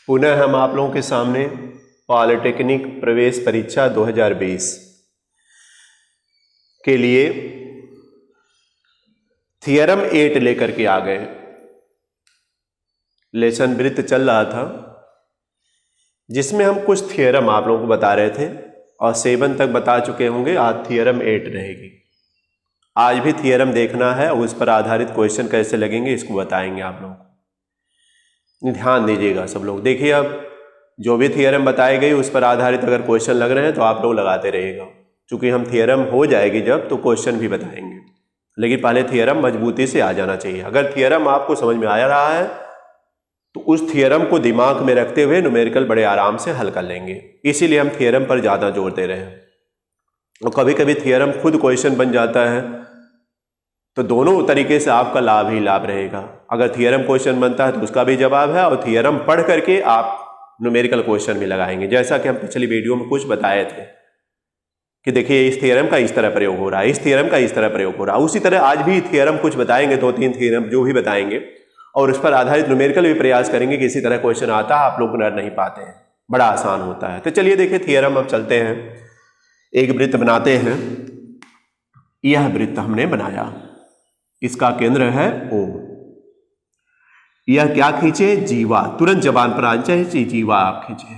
पुनः हम आप लोगों के सामने पॉलिटेक्निक प्रवेश परीक्षा 2020 के लिए थियरम 8 लेकर के आ गए। लेसन वृत्त चल रहा था जिसमें हम कुछ थियरम आप लोगों को बता रहे थे और 7 तक बता चुके होंगे। आज थियरम 8 रहेगी। आज भी थियरम देखना है और उस पर आधारित क्वेश्चन कैसे लगेंगे इसको बताएंगे आप लोगों को। ध्यान दीजिएगा सब लोग। देखिए, अब जो भी थियरम बताई गई उस पर आधारित अगर क्वेश्चन लग रहे हैं तो आप लोग लगाते रहिएगा, क्योंकि हम थियरम हो जाएगी जब तो क्वेश्चन भी बताएंगे, लेकिन पहले थियरम मजबूती से आ जाना चाहिए। अगर थियरम आपको समझ में आ रहा है तो उस थियरम को दिमाग में रखते हुए न्यूमेरिकल बड़े आराम से हल कर लेंगे। इसीलिए हम थियरम पर ज़्यादा जोर दे रहे हैं। और कभी कभी थियरम खुद क्वेश्चन बन जाता है तो दोनों तरीके से आपका लाभ ही लाभ रहेगा। अगर थियरम क्वेश्चन बनता है तो उसका भी जवाब है, और थियरम पढ़ करके आप न्यूमेरिकल क्वेश्चन भी लगाएंगे। जैसा कि हम पिछली वीडियो में कुछ बताए थे कि देखिए इस थियरम का इस तरह प्रयोग हो रहा है, इस थियरम का इस तरह प्रयोग हो रहा है। उसी तरह आज भी थियरम कुछ बताएंगे, 2-3 थियरम जो भी बताएंगे, और उस पर आधारित न्यूमेरिकल भी प्रयास करेंगे कि इसी तरह क्वेश्चन आता है, आप लोग कर नहीं पाते हैं, बड़ा आसान होता है। तो चलिए देखिए थियरम अब चलते हैं। एक वृत्त बनाते हैं। यह वृत्त हमने बनाया, इसका केंद्र है O। यह क्या खींचे? जीवा। तुरंत जबान पर आ जाए, जीवा आप खींचे।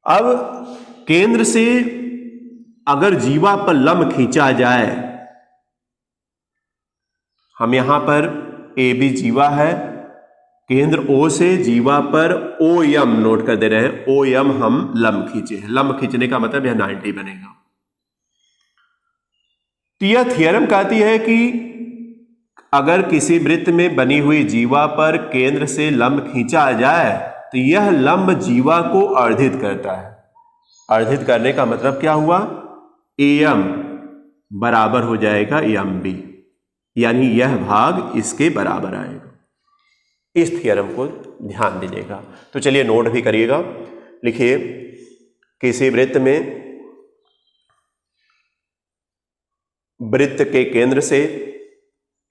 अब केंद्र से अगर जीवा पर लंब खींचा जाए, हम यहां पर AB जीवा है, केंद्र O से जीवा पर OM नोट कर दे रहे हैं। OM हम लंब खींचे हैं। लंब खींचने का मतलब यह 90 बनेगा। तो यह थियरम कहती है कि अगर किसी वृत्त में बनी हुई जीवा पर केंद्र से लंब खींचा जाए तो यह लंब जीवा को अर्धित करता है। अर्धित करने का मतलब क्या हुआ? AM बराबर हो जाएगा MB, यानी यह भाग इसके बराबर आएगा। इस थियरम को ध्यान दीजिएगा। तो चलिए नोट भी करिएगा। लिखिए, किसी वृत्त में वृत्त के केंद्र से,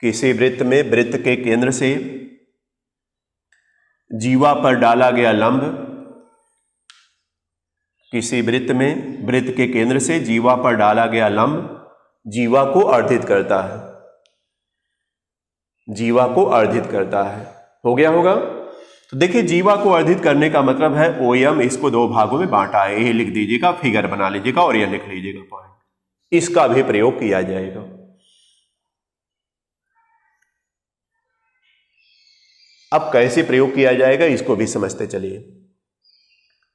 किसी वृत्त में वृत्त के केंद्र से जीवा पर डाला गया लंब, किसी वृत्त में वृत्त के केंद्र से जीवा पर डाला गया लंब जीवा को अर्धित करता है। जीवा को अर्धित करता है। हो गया होगा? तो देखिए, जीवा को अर्धित करने का मतलब है OM इसको 2 भागों में बांटा है। ये लिख दीजिएगा, फिगर बना लीजिएगा और यह लिख लीजिएगा पॉइंट। इसका भी प्रयोग किया जाएगा। अब कैसे प्रयोग किया जाएगा इसको भी समझते चलिए।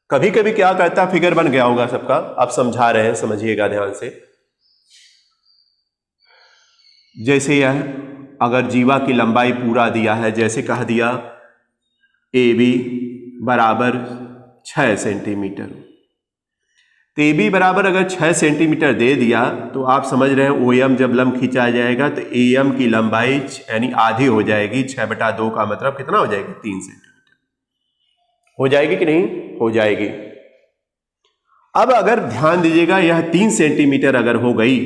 कभी कभी क्या करता, फिगर बन गया होगा सबका, अब समझा रहे हैं, समझिएगा ध्यान से। जैसे यह अगर जीवा की लंबाई पूरा दिया है, जैसे कह दिया AB बराबर 6 सेंटीमीटर, तो AB बराबर अगर 6 सेंटीमीटर दे दिया तो आप समझ रहे हैं OM जब लंब खींचा जाएगा तो AM की लंबाई यानी आधी हो जाएगी। 6/2 का मतलब कितना हो जाएगी? 3 सेंटीमीटर हो जाएगी कि नहीं? हो जाएगी। अब अगर ध्यान दीजिएगा, यह 3 सेंटीमीटर अगर हो गई,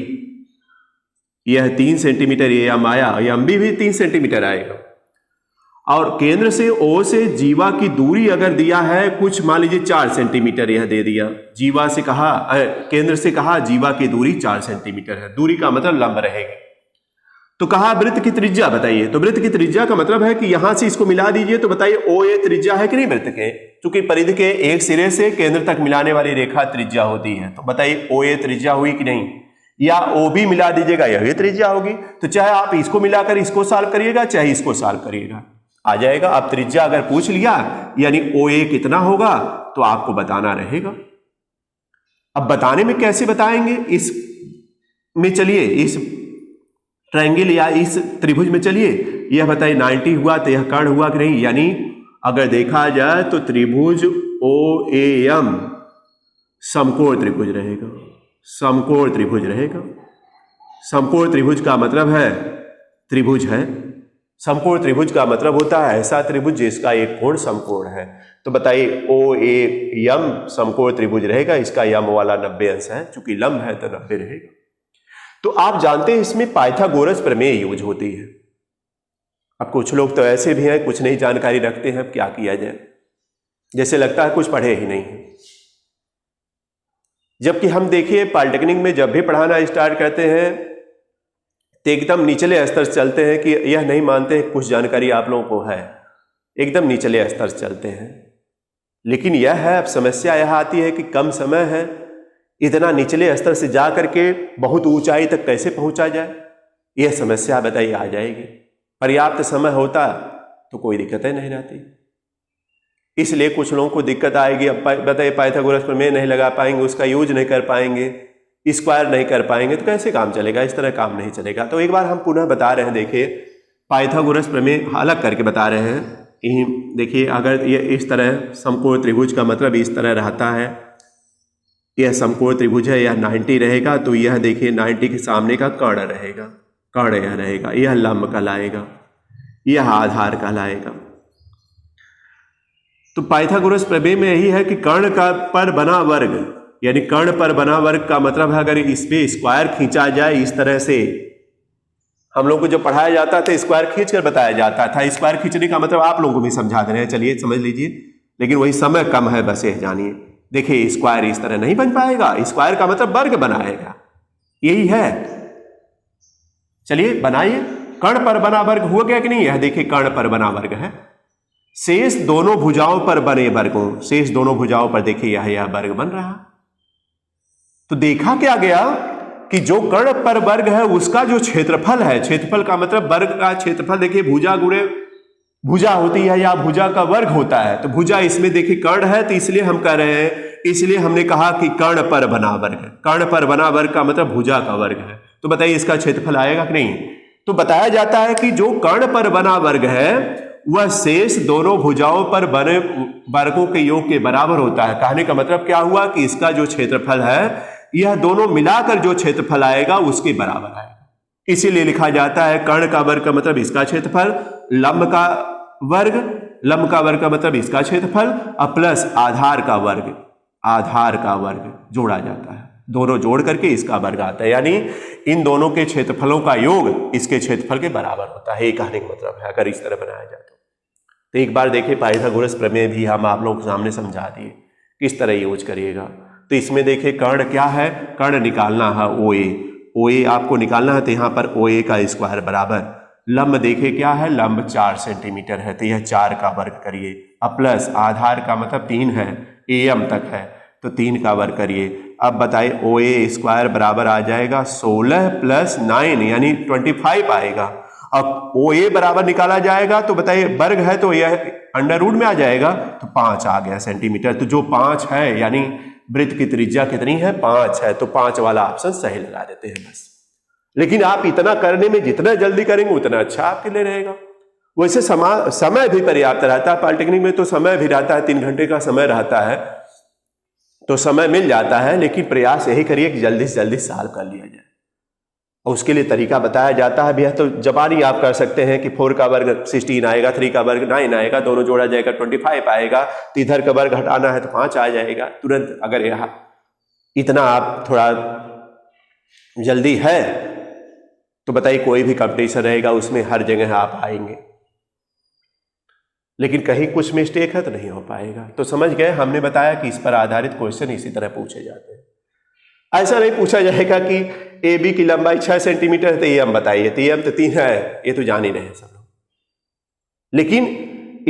यह 3 सेंटीमीटर AM आया, MB भी 3 सेंटीमीटर आएगा। और केंद्र से O से जीवा की दूरी अगर दिया है कुछ, मान लीजिए 4 सेंटीमीटर यह दे दिया। जीवा से कहा, केंद्र से कहा जीवा की दूरी 4 सेंटीमीटर है। दूरी का मतलब लंब रहेगी। तो कहा वृत्त की त्रिज्या बताइए। तो वृत्त की त्रिज्या का मतलब है कि यहां से इसको मिला दीजिए। तो बताइए OA त्रिज्या है कि नहीं वृत्त के? क्योंकि परिधि के एक सिरे से केंद्र तक मिलाने वाली रेखा त्रिज्या होती है। तो बताइए OA त्रिज्या हुई कि नहीं? या OB मिला दीजिएगा, यह भी त्रिज्या होगी। तो चाहे आप इसको मिलाकर इसको सॉल्व करिएगा, चाहे इसको सॉल्व करिएगा, आ जाएगा। आप त्रिज्या अगर पूछ लिया यानी OA कितना होगा तो आपको बताना रहेगा। अब बताने में कैसे बताएंगे? इस में चलिए, इस ट्रायंगल या इस त्रिभुज में चलिए, यह बताइए 90 हुआ तो यह कर्ण हुआ कि नहीं? यानी अगर देखा जाए तो त्रिभुज OAM समकोण त्रिभुज रहेगा। समकोण त्रिभुज रहेगा। समकोण त्रिभुज का मतलब है त्रिभुज है। समकोण त्रिभुज का मतलब होता है ऐसा त्रिभुज जिसका एक कोण समकोण है। तो बताइए OAM समकोण त्रिभुज रहेगा। इसका यम वाला 90 अंश है, चूंकि लंब है तो 90 रहेगा। तो आप जानते हैं इसमें पाइथागोरस प्रमेय यूज होती है। अब कुछ लोग तो ऐसे भी हैं, कुछ नहीं जानकारी रखते हैं, अब क्या किया जाए, जैसे लगता है कुछ पढ़े ही नहीं। जबकि हम देखिए पॉलिटेक्निक में जब भी पढ़ाना स्टार्ट करते हैं तो एकदम निचले स्तर से चलते हैं कि यह नहीं मानते हैं कुछ जानकारी आप लोगों को है, एकदम निचले स्तर से चलते हैं। लेकिन यह है, अब समस्या यह आती है कि कम समय है, इतना निचले स्तर से जा करके बहुत ऊंचाई तक कैसे पहुंचा जाए, यह समस्या बताइए आ जाएगी। पर्याप्त समय होता तो कोई दिक्कतें नहीं रहती, इसलिए कुछ लोगों को दिक्कत आएगी। अब बताइए पाइथागोरस प्रमेय नहीं लगा पाएंगे, उसका यूज नहीं कर पाएंगे, स्क्वायर नहीं कर पाएंगे, तो कैसे काम चलेगा, इस तरह काम नहीं चलेगा। तो एक बार हम पुनः बता रहे हैं, देखिए पाइथागोरस प्रमेय अलग करके बता रहे हैं। देखिए अगर ये इस तरह समकोण त्रिभुज का मतलब इस तरह रहता है, यह समकोण त्रिभुज है, यह 90 रहेगा, तो यह देखिए 90 के सामने का कर्ण रहेगा, कर्ण यह रहेगा, यह लंब कहलाएगा, यह आधार कहलाएगा। तो पाइथागोरस प्रमेय में यही है कि कर्ण का पर बना वर्ग, यानी कर्ण पर बना वर्ग का मतलब है अगर इस पे स्क्वायर खींचा जाए, इस तरह से हम लोग को जो पढ़ाया जाता था स्क्वायर खींचकर बताया जाता था। स्क्वायर खींचने का मतलब आप लोगों को भी समझा दे रहे हैं, चलिए समझ लीजिए, लेकिन वही समय कम है, बस ये जानिए। देखिए स्क्वायर इस तरह नहीं बन पाएगा, स्क्वायर का मतलब वर्ग बनाएगा, यही है। चलिए बनाइए, कर्ण पर बना वर्ग हुआ क्या कि नहीं, यह देखिए कर्ण पर बना वर्ग है, शेष दोनों भुजाओं पर बने वर्गों, शेष दोनों भुजाओं पर देखिए यह वर्ग बन रहा। तो देखा क्या गया कि जो कर्ण पर वर्ग है उसका जो क्षेत्रफल है, क्षेत्रफल का मतलब वर्ग का क्षेत्रफल, देखिए भुजा गुणे भुजा होती है या भुजा का वर्ग होता है, तो भुजा इसमें देखिए कर्ण है, तो इसलिए हम कह रहे हैं, इसलिए हमने कहा कि कर्ण पर बना वर्ग है। कर्ण पर बना वर्ग का मतलब भुजा का वर्ग है, तो बताइए इसका क्षेत्रफल आएगा कि नहीं। तो बताया जाता है कि जो कर्ण पर बना वर्ग है वह शेष दोनों भुजाओं पर बने वर्गों के योग के बराबर होता है। कहने का मतलब क्या हुआ कि इसका जो क्षेत्रफल है यह दोनों मिलाकर जो क्षेत्रफल आएगा उसके बराबर आएगा, इसीलिए लिखा जाता है कर्ण का वर्ग का मतलब इसका क्षेत्रफल, लंब का वर्ग, लंब का वर्ग का मतलब इसका क्षेत्रफल, प्लस आधार का वर्ग, आधार का वर्ग जोड़ा जाता है, दोनों जोड़ करके इसका वर्ग आता है, यानी इन दोनों के क्षेत्रफलों का योग इसके क्षेत्रफल के बराबर होता है, ये कहने का मतलब है अगर इस तरह बनाया जाए तो एक बार देखिए पाइथागोरस प्रमेय भी हम आप लोगों के सामने समझा दिए, किस तरह यूज करिएगा। तो इसमें देखिए कर्ण क्या है, कर्ण निकालना है OA, OA आपको निकालना है, तो यहाँ पर OA का स्क्वायर बराबर, लंब देखिए क्या है, लंब 4 सेंटीमीटर है, तो यह 4 का वर्ग करिए, प्लस आधार का मतलब 3 है, AM तक है, तो 3 का वर्ग करिए। अब बताइए OA स्क्वायर बराबर आ जाएगा 16 + 9 यानी 25 आएगा। अब OA बराबर निकाला जाएगा तो बताइए वर्ग है तो यह अंडर रूट में आ जाएगा, तो 5 आ गया सेंटीमीटर। तो जो 5 है यानी वृत्त की त्रिज्या कितनी है, 5 है, तो 5 वाला ऑप्शन सही लगा देते हैं बस। लेकिन आप इतना करने में जितना जल्दी करेंगे उतना अच्छा आपके लिए रहेगा। वैसे समय भी पर्याप्त रहता है, पॉलिटेक्निक में तो समय भी रहता है, 3 घंटे का समय रहता है, तो समय मिल जाता है, लेकिन प्रयास यही करिए कि जल्दी से जल्दी सॉल्व कर लिया जाए। और उसके लिए तरीका बताया जाता है भैया, तो जबानी आप कर सकते हैं कि 4 का वर्ग 16 आएगा, 3 का वर्ग 9 आएगा, दोनों जोड़ा जाएगा 25 आएगा, तो इधर का वर्ग हटाना है तो 5 आ जाएगा तुरंत। अगर यहाँ इतना आप थोड़ा जल्दी है तो बताइए कोई भी कंपटीशन रहेगा उसमें हर जगह आप आएंगे, लेकिन कहीं कुछ मिस्टेक है तो नहीं हो पाएगा। तो समझ गए, हमने बताया कि इस पर आधारित क्वेश्चन इसी तरह पूछे जाते हैं। ऐसा नहीं पूछा जाएगा कि AB की लंबाई 6 सेंटीमीटर है तो AM बताइए, तो AM तो 3 है, ये तो जान ही रहे हैं सब लोग, लेकिन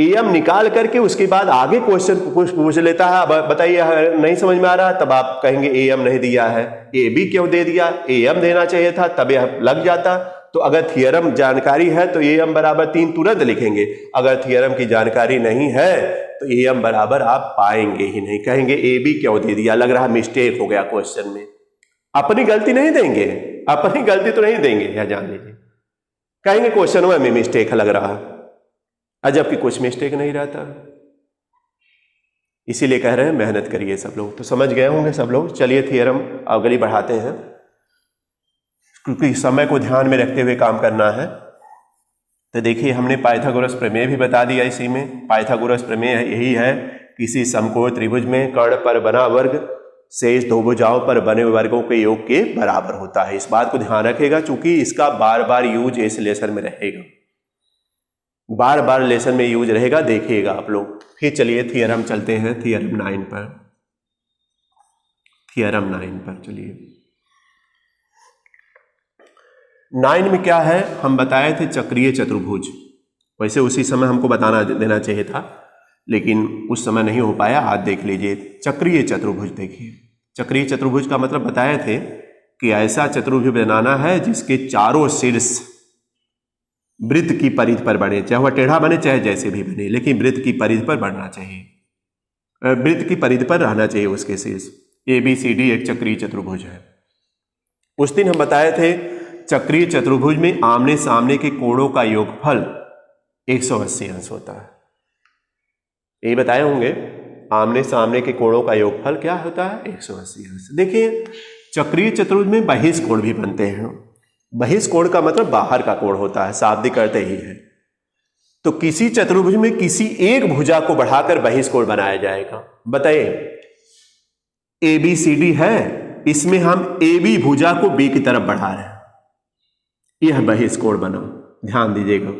AM निकाल करके उसके बाद आगे क्वेश्चन पूछ लेता है। अब बताइए नहीं समझ में आ रहा, तब आप कहेंगे AM नहीं दिया है, AB क्यों दे दिया, AM देना चाहिए था, तब यह लग जाता। तो अगर थियरम जानकारी है तो AM बराबर 3 तुरंत लिखेंगे, अगर थियरम की जानकारी नहीं है तो AM बराबर आप पाएंगे ही नहीं, कहेंगे AB क्यों दे दिया, लग रहा मिस्टेक हो गया क्वेश्चन में। अपनी गलती नहीं देंगे, अपनी गलती तो नहीं देंगे, यह जान लीजिए, कहेंगे क्वेश्चन में मिस्टेक लग रहा, अजब कि कुछ मिस्टेक नहीं रहता। इसीलिए कह रहे हैं मेहनत करिए सब लोग। तो समझ गए होंगे सब लोग। चलिए थियरम अगली बढ़ाते हैं, क्योंकि समय को ध्यान में रखते हुए काम करना है। तो देखिए हमने पाइथागोरस प्रमेय भी बता दिया। इसी में पाइथागोरस प्रमेय यही है, किसी समकोण त्रिभुज में कर्ण पर बना वर्ग शेष 2 भुजाओं पर बने वर्गों के योग के बराबर होता है। इस बात को ध्यान रखेगा, चूंकि इसका बार बार यूज इस लेसन में रहेगा। बार बार लेसन में यूज रहेगा, देखिएगा आप लोग। फिर चलिए थियरम चलते हैं, थियरम 9 पर। थियरम 9 पर चलिए। 9 में क्या है, हम बताए थे चक्रीय चतुर्भुज। वैसे उसी समय हमको बताना देना चाहिए था, लेकिन उस समय नहीं हो पाया। आज देख लीजिए चक्रीय चतुर्भुज। देखिए चक्रीय चतुर्भुज का मतलब बताए थे कि ऐसा चतुर्भुज बनाना है जिसके चारों शीर्ष वृत्त की परिधि पर बने, चाहे वह टेढ़ा बने चाहे जैसे भी बने, लेकिन वृत्त की परिधि पर बढ़ना चाहिए, वृत्त की परिधि पर रहना चाहिए उसके शीर्ष। ABCD एक चक्रीय चतुर्भुज है। उस दिन हम बताए थे चक्रीय चतुर्भुज में आमने सामने के कोणों का योगफल 180 अंश होता है। ये बताए होंगे, आमने सामने के कोणों का योगफल क्या होता है, 180 अंश। देखिए चक्रीय चतुर्भुज में बहिष्कोण भी बनते हैं। बहिष्कोण का मतलब बाहर का कोण होता है, शाब्दिक अर्थ ही है। तो किसी चतुर्भुज में किसी एक भुजा को बढ़ाकर बहिष्कोण बनाया जाएगा। बताइए ABCD है, इसमें हम AB भुजा को B की तरफ बढ़ा रहे हैं, यह बहिष्कोण बना। ध्यान दीजिएगा,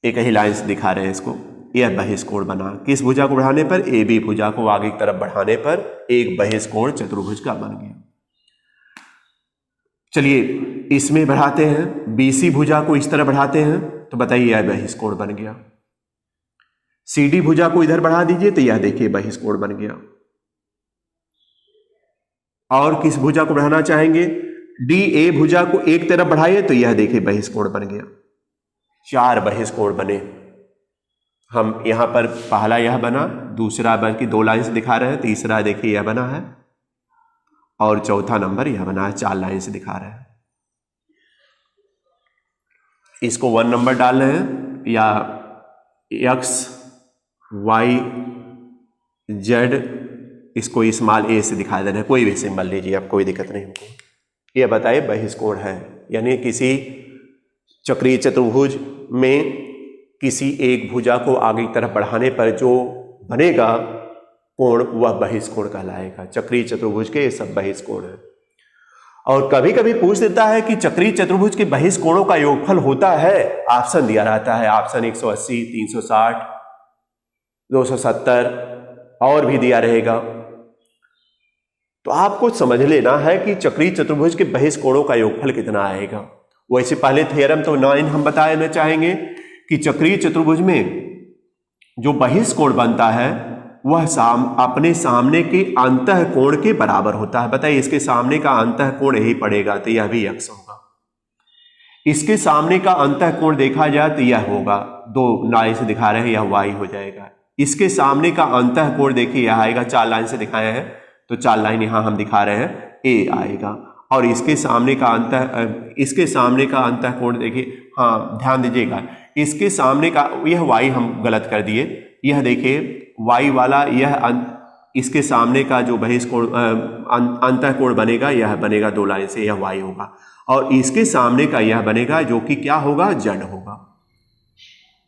एक ही लाइन से दिखा रहे हैं इसको। यह बहिष्कोण बना, किस भुजा को बढ़ाने पर, AB भुजा को आगे की तरफ बढ़ाने पर एक बहिष्कोण चतुर्भुज का बन गया। चलिए इसमें बढ़ाते हैं, BC भुजा को इस तरह बढ़ाते हैं, तो बताइए यह बहिष्कोण बन गया। CD भुजा को इधर बढ़ा दीजिए तो यह देखिए बहिष्कोण बन गया। और किस भुजा को बढ़ाना चाहेंगे, DA भुजा को एक तरफ बढ़ाइए तो यह देखिए बहिष्कोण बन गया। 4 बहिष्कोण बने। हम यहां पर पहला यह बना, दूसरा बल्कि 2 लाइन से दिखा रहे हैं, तीसरा देखिए यह बना है, और चौथा नंबर यह बना है, 4 लाइन से दिखा रहे हैं। इसको 1 नंबर डाल रहे हैं, या X Y Z, इसको स्मॉल a से दिखा देना है, कोई भी सिंबल लीजिए आप, कोई दिक्कत नहीं हमको। यह बताइए बहिष्कोण है, यानी किसी चक्रीय चतुर्भुज में किसी एक भुजा को आगे की तरफ बढ़ाने पर जो बनेगा कोण वह बहिष्कोण कहलाएगा। चक्रीय चतुर्भुज के ये सब बहिष्कोण है। और कभी कभी पूछ देता है कि चक्रीय चतुर्भुज के बहिष्कोणों का योगफल होता है, ऑप्शन दिया रहता है, ऑप्शन 180, 360, 270 और भी दिया रहेगा। तो आपको समझ लेना है कि चक्रीय चतुर्भुज के बहिष्कोणों का योगफल कितना आएगा। वैसे पहले थ्योरम तो 9 हम बताना चाहेंगे कि चक्रीय चतुर्भुज में जो बहिष्कोण बनता है वह अपने सामने के अंतः कोण के बराबर होता है। बताइए इसके सामने का अंतः कोण यही पड़ेगा तो यह भी x होगा। इसके सामने का अंतः कोण देखा जाए तो यह होगा, 2 लाइन से दिखा रहे हैं, यह y हो जाएगा। इसके सामने का अंतः कोण देखिए यह आएगा, 4 लाइन से दिखाए हैं तो 4 लाइन यहां हम दिखा रहे हैं, a आएगा। और इसके सामने का अंतः कोण देखिए, हाँ ध्यान दीजिएगा, इसके सामने का यह y हम गलत कर दिए, यह देखिए y वाला यह इसके सामने का जो बहिष्कोण अंतः कोण बनेगा यह बनेगा 2 लाइन से, यह y होगा। और इसके सामने का यह बनेगा जो कि क्या होगा, z होगा।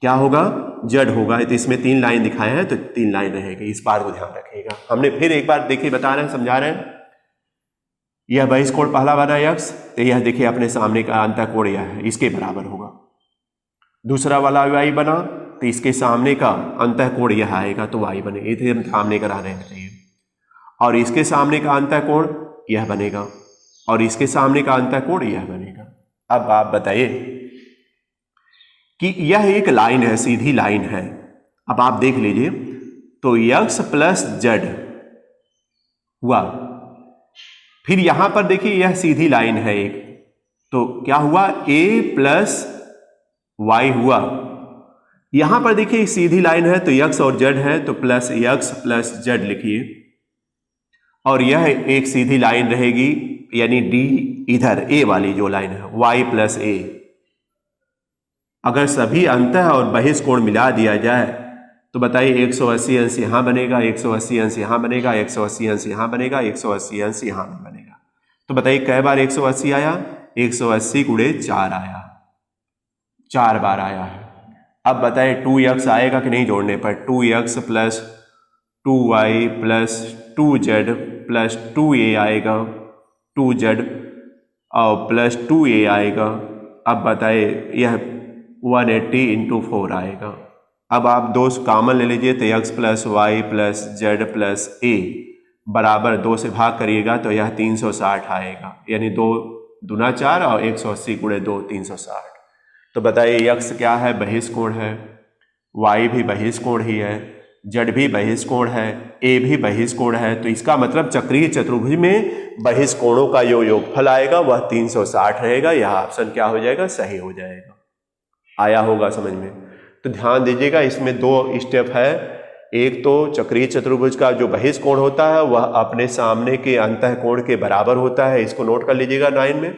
क्या होगा, z होगा। तो इसमें 3 लाइन दिखाए हैं तो 3 लाइन रहेगी, इस बात को ध्यान रखिएगा। हमने फिर एक बार देखिए बता रहे हैं, समझा रहे हैं। यह बहिष्कोण पहला बना x, तो यह देखिए अपने सामने का अंतः कोण यह है, इसके बराबर होगा। दूसरा वाला y बना तो इसके सामने का अंतः कोण यह आएगा तो y बने, इसे हम सामने करा रहे हैं। और इसके सामने का अंतः कोण यह बनेगा और इसके सामने का अंतः कोण यह बनेगा। अब आप बताइए कि यह एक लाइन है, सीधी लाइन है। अब आप देख लीजिए तो x प्लस z हुआ, फिर यहां पर देखिए यह सीधी लाइन है एक, तो क्या हुआ, a प्लस y हुआ। यहां पर देखिए सीधी लाइन है तो x और z है तो प्लस x प्लस z लिखिए, और यह एक सीधी लाइन रहेगी यानी d इधर a वाली जो लाइन है y प्लस a। अगर सभी अंतः और बहिष्कोण मिला दिया जाए तो बताइए 180 अंश यहां बनेगा, 180 अंश यहां बनेगा, 180 अंश यहां बनेगा, 180 अंश यहां भी बनेगा। तो बताइए कै बार 180 आया, 180 गुणे 4 आया, 4 बार आया है। अब बताइए 2x आएगा कि नहीं जोड़ने पर, 2x plus 2y plus 2z plus 2a आएगा, 2z और प्लस 2a आएगा। अब बताइए यह 180 इंटू 4 आएगा। अब आप 2 कॉमन ले लीजिए तो x plus y plus z plus a बराबर 2 से भाग करिएगा तो यह 360 आएगा, यानी 2 दूना 4 और 180 गुणे 2 360। तो बताइए x क्या है? बहिष कोण है, y भी बहिष कोण ही है, z भी बहिष कोण है, a भी बहिष कोण है। तो इसका मतलब चक्रीय चतुर्भुज में बहिष कोणों का जो योगफल आएगा वह 360 रहेगा। यह ऑप्शन क्या हो जाएगा? सही हो जाएगा। आया होगा समझ में? तो ध्यान दीजिएगा, इसमें 2 स्टेप है। एक तो चक्रीय चतुर्भुज का जो बहिष कोण होता है वह अपने सामने के अंतः कोण के बराबर होता है। इसको नोट कर लीजिएगा, 9 में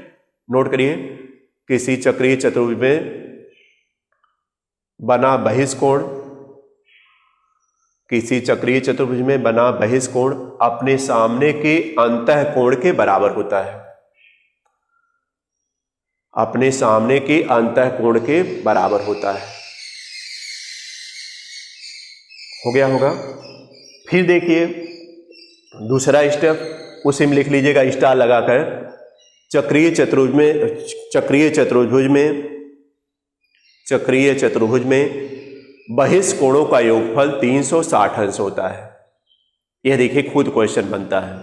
नोट करिए। किसी चक्रीय चतुर्भुज में बना बहिष कोण, किसी चक्रीय चतुर्भुज में बना बहिष कोण अपने सामने के अंतः कोण के बराबर होता है, अपने सामने के अंतः कोण के बराबर होता है। हो गया होगा। फिर देखिए दूसरा स्टेप, उसी में लिख लीजिएगा स्टार लगाकर। चक्रीय चतुर्भुज में बहिष कोणों का योगफल 360 अंश होता है। यह देखिए खुद क्वेश्चन बनता है।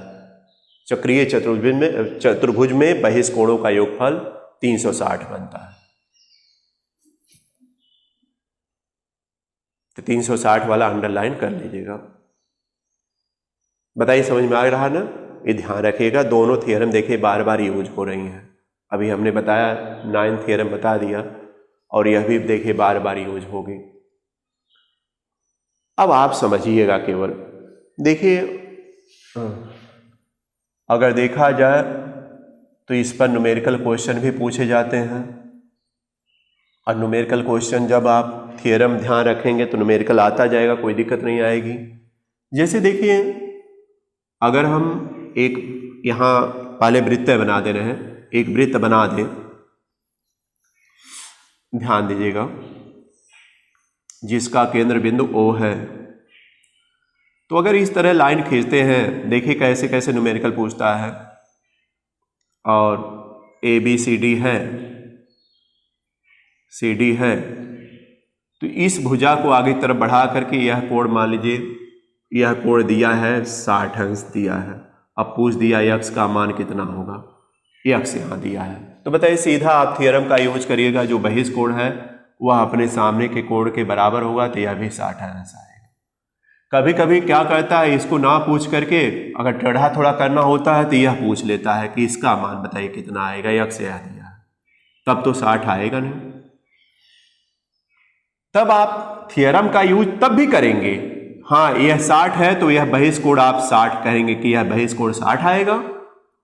चक्रीय चतुर्भुज में बहिष कोणों का योगफल 360 बनता है। तो 360 वाला अंडरलाइन कर लीजिएगा। बताइए समझ में आ रहा ना? ये ध्यान रखिएगा, दोनों थ्योरम देखिए बार बार यूज हो रही हैं। अभी हमने बताया 9 थ्योरम बता दिया और यह भी देखिए बार बार यूज होगी। अब आप समझिएगा केवल, देखिए अगर देखा जाए तो इस पर न्यूमेरिकल क्वेश्चन भी पूछे जाते हैं। और न्यूमेरिकल क्वेश्चन जब आप थ्योरम ध्यान रखेंगे तो न्यूमेरिकल आता जाएगा, कोई दिक्कत नहीं आएगी। जैसे देखिए अगर हम एक यहाँ पहले वृत्त बना दे रहे हैं, एक वृत्त बना दें, ध्यान दीजिएगा, जिसका केंद्र बिंदु O है। तो अगर इस तरह लाइन खींचते हैं, देखिए कैसे कैसे न्यूमेरिकल पूछता है। और ABCD है, CD है, तो इस भुजा को आगे की तरफ बढ़ा करके यह कोण मान लीजिए, यह कोण दिया है 60 अंश दिया है। अब पूछ दिया x का मान कितना होगा, x यहाँ दिया है। तो बताइए सीधा आप थ्योरम का यूज करिएगा, जो बहिष कोण है वह अपने सामने के कोण के बराबर होगा, तो यह भी 60 अंश आएगा। कभी कभी क्या करता है, इसको ना पूछ करके अगर टेढ़ा थोड़ा करना होता है तो यह पूछ लेता है कि इसका मान बताइए कितना आएगा, x यह दिया है, तब तो 60 आएगा नहीं। तब आप थ्योरम का यूज तब भी करेंगे। हाँ, यह 60 है तो यह बहिष कोण आप 60 कहेंगे कि यह बहिष कोण 60 आएगा।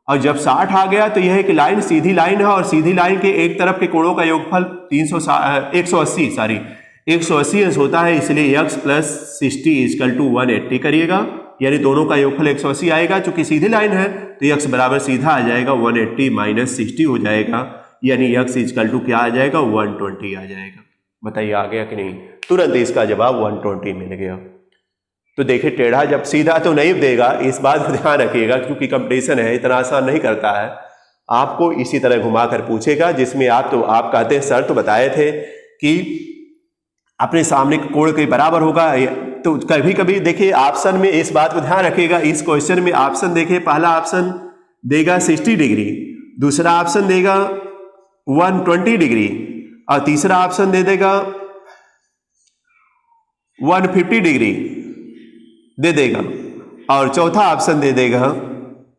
और जब 60 आ गया तो यह एक लाइन सीधी लाइन है, और सीधी लाइन के एक तरफ के कोणों का योगफल 180 अंश होता है, इसलिए x प्लस 60 इक्वल टू 180 करिएगा, यानी दोनों का योगफल 180 आएगा। चूंकि सीधी लाइन है तो x बराबर सीधा आ जाएगा 180 माइनस 60 हो जाएगा, यानी x इक्वल टू क्या आ जाएगा, 120 आ जाएगा। बताइए आ गया कि नहीं? तुरंत इसका जवाब 120 मिल गया। तो देखिए टेढ़ा जब सीधा तो नहीं देगा, इस बात को ध्यान रखिएगा, क्योंकि कंपटीशन है, इतना आसान नहीं करता है। आपको इसी तरह घुमाकर पूछेगा, जिसमें आप कहते हैं सर तो बताए थे कि अपने सामने के कोण के बराबर होगा। तो कभी कभी देखिए ऑप्शन में इस बात को ध्यान रखिएगा, इस क्वेश्चन में ऑप्शन देखिए, पहला ऑप्शन देगा 60 डिग्री, दूसरा ऑप्शन देगा 120 डिग्री, और तीसरा ऑप्शन दे देगा 150 डिग्री दे देगा, और चौथा ऑप्शन दे देगा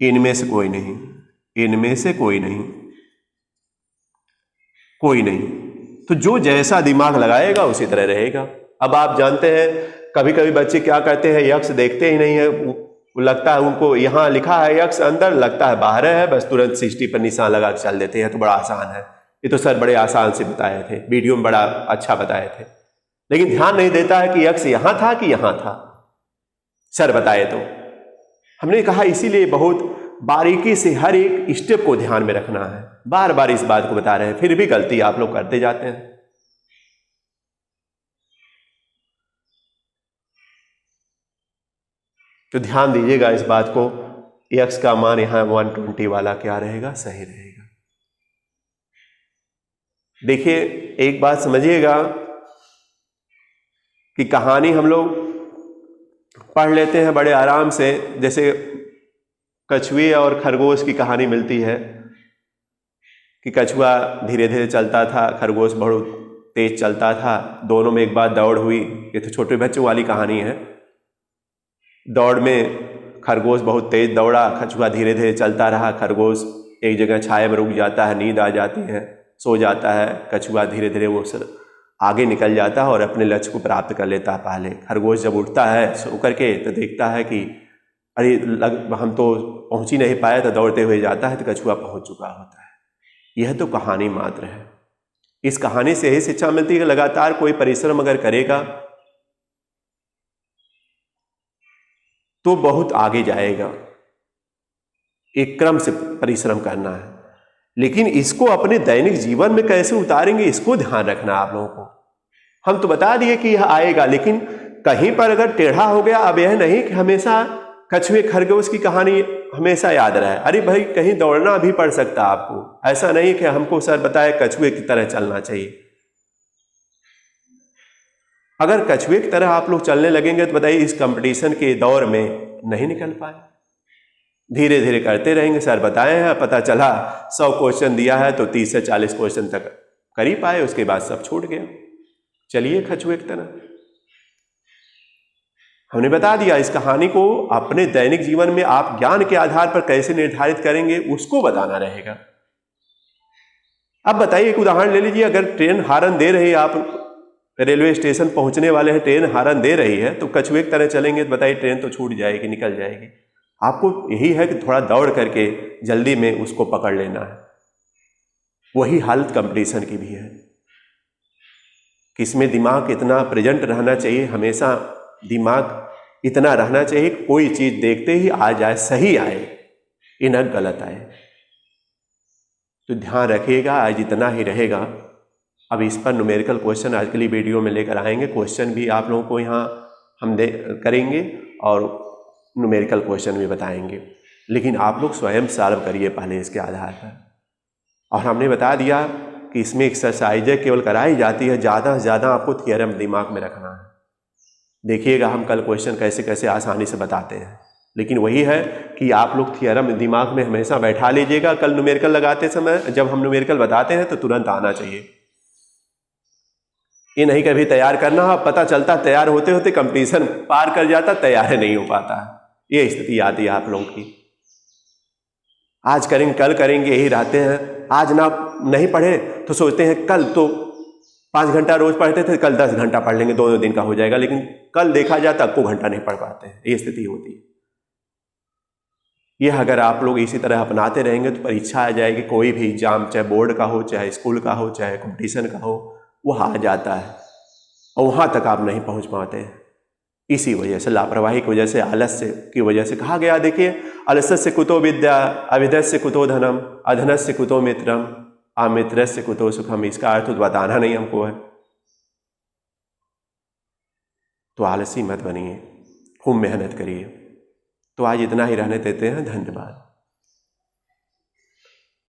इनमें से कोई नहीं, इनमें से कोई नहीं, कोई नहीं। तो जो जैसा दिमाग लगाएगा उसी तरह रहेगा। अब आप जानते हैं कभी कभी बच्चे क्या करते हैं, यक्ष देखते ही नहीं है, लगता है उनको यहाँ लिखा है यक्ष अंदर, लगता है बाहर है, बस तुरंत 60 पर निशान लगा के चल देते हैं। तो बड़ा आसान है, ये तो सर बड़े आसान से बताए थे, वीडियो में बड़ा अच्छा बताए थे, लेकिन ध्यान नहीं देता है कि यक्ष यहां था कि यहां था, सर बताए तो। हमने कहा इसीलिए बहुत बारीकी से हर एक स्टेप को ध्यान में रखना है। बार बार इस बात को बता रहे हैं, फिर भी गलती आप लोग करते जाते हैं। तो ध्यान दीजिएगा इस बात को, x का मान यहां 120 वाला क्या रहेगा, सही रहेगा। देखिए, एक बात समझिएगा कि कहानी हम लोग पढ़ लेते हैं बड़े आराम से, जैसे कछुए और खरगोश की कहानी मिलती है कि कछुआ धीरे धीरे चलता था, खरगोश बहुत तेज चलता था, दोनों में एक बार दौड़ हुई। ये तो छोटे बच्चों वाली कहानी है। दौड़ में खरगोश बहुत तेज दौड़ा, कछुआ धीरे धीरे चलता रहा। खरगोश एक जगह छाया में रुक जाता है, नींद आ जाती है, सो जाता है। कछुआ धीरे धीरे वो आगे निकल जाता है और अपने लक्ष्य को प्राप्त कर लेता है। पहले खरगोश जब उठता है सो करके तो देखता है कि अरे हम तो पहुंच ही नहीं पाए, तो दौड़ते हुए जाता है तो कछुआ पहुंच चुका होता है। यह तो कहानी मात्र है। इस कहानी से यही शिक्षा मिलती है कि लगातार कोई परिश्रम अगर करेगा तो बहुत आगे जाएगा। एक क्रम से परिश्रम करना है, लेकिन इसको अपने दैनिक जीवन में कैसे उतारेंगे इसको ध्यान रखना आप लोगों को। हम तो बता दिए कि यह आएगा, लेकिन कहीं पर अगर टेढ़ा हो गया, अब यह नहीं कि हमेशा कछुए खरगोश की कहानी हमेशा याद रहे। अरे भाई, कहीं दौड़ना भी पड़ सकता आपको। ऐसा नहीं कि हमको सर बताए कछुए की तरह चलना चाहिए। अगर कछुए की तरह आप लोग चलने लगेंगे तो बताइए इस कंपटीशन के दौर में नहीं निकल पाए। धीरे धीरे करते रहेंगे। सर बताए हैं, पता चला 100 क्वेश्चन दिया है तो 30 से 40 क्वेश्चन तक कर ही पाए, उसके बाद सब छूट गया। चलिए कछुए की तरह। हमने बता दिया इस कहानी को अपने दैनिक जीवन में आप ज्ञान के आधार पर कैसे निर्धारित करेंगे उसको बताना रहेगा। अब बताइए, एक उदाहरण ले लीजिए। अगर ट्रेन हॉर्न दे रही है, आप रेलवे स्टेशन पहुंचने वाले हैं, ट्रेन हॉर्न दे रही है, तो कछुए की तरह चलेंगे तो बताइए ट्रेन तो छूट जाएगी, निकल जाएगी। आपको यही है कि थोड़ा दौड़ करके जल्दी में उसको पकड़ लेना है। वही हालत कंपटीशन की भी है कि इसमें दिमाग इतना प्रेजेंट रहना चाहिए, हमेशा दिमाग इतना रहना चाहिए कोई चीज देखते ही आ जाए, सही आए, इन्ह गलत आए। तो ध्यान रखिएगा, आज इतना ही रहेगा। अब इस पर न्यूमेरिकल क्वेश्चन आज के लिए वीडियो में लेकर आएंगे। क्वेश्चन भी आप लोगों को यहाँ हम करेंगे और न्यूमेरिकल क्वेश्चन भी बताएंगे, लेकिन आप लोग स्वयं सॉल्व करिए पहले इसके आधार पर। और हमने बता दिया कि इसमें एक्सरसाइजें केवल कराई जाती है, ज़्यादा से ज़्यादा आपको थियरम दिमाग में रखना है। देखिएगा हम कल क्वेश्चन कैसे कैसे आसानी से बताते हैं, लेकिन वही है कि आप लोग थियरम दिमाग में हमेशा बैठा लीजिएगा। कल न्यूमेरिकल लगाते समय जब हम न्यूमेरिकल बताते हैं तो तुरंत आना चाहिए। ये नहीं कभी तैयार करना, पता चलता तैयार होते होते कंपटीशन पार कर जाता, तैयार नहीं हो पाता। ये स्थिति आती है आप लोगों की। आज करेंगे कल करेंगे यही रहते हैं। आज ना नहीं पढ़े तो सोचते हैं कल तो 5 घंटा रोज पढ़ते थे, कल 10 घंटा पढ़ लेंगे, 2 दिन का हो जाएगा, लेकिन कल देखा जाता को घंटा नहीं पढ़ पाते हैं। ये स्थिति होती है। ये अगर आप लोग इसी तरह अपनाते रहेंगे तो परीक्षा आ जाएगी, कोई भी एग्जाम, चाहे बोर्ड का हो, चाहे स्कूल का हो, चाहे कंपटीशन का हो, वो आ जाता है और वहाँ तक आप नहीं पहुँच पाते हैं। इसी वजह से, लापरवाही की वजह से, आलस्य की वजह से कहा गया। देखिए, अलस्य कुतो विद्या, अविद्यस्य कुतो धनम, अधनस्य कुतो मित्रम, अमित्रस्य कुतो सुखम। इसका अर्थ तो बताना नहीं हमको है। तो आलसी मत बनिए, खूब मेहनत करिए। तो आज इतना ही रहने देते हैं। धन्यवाद।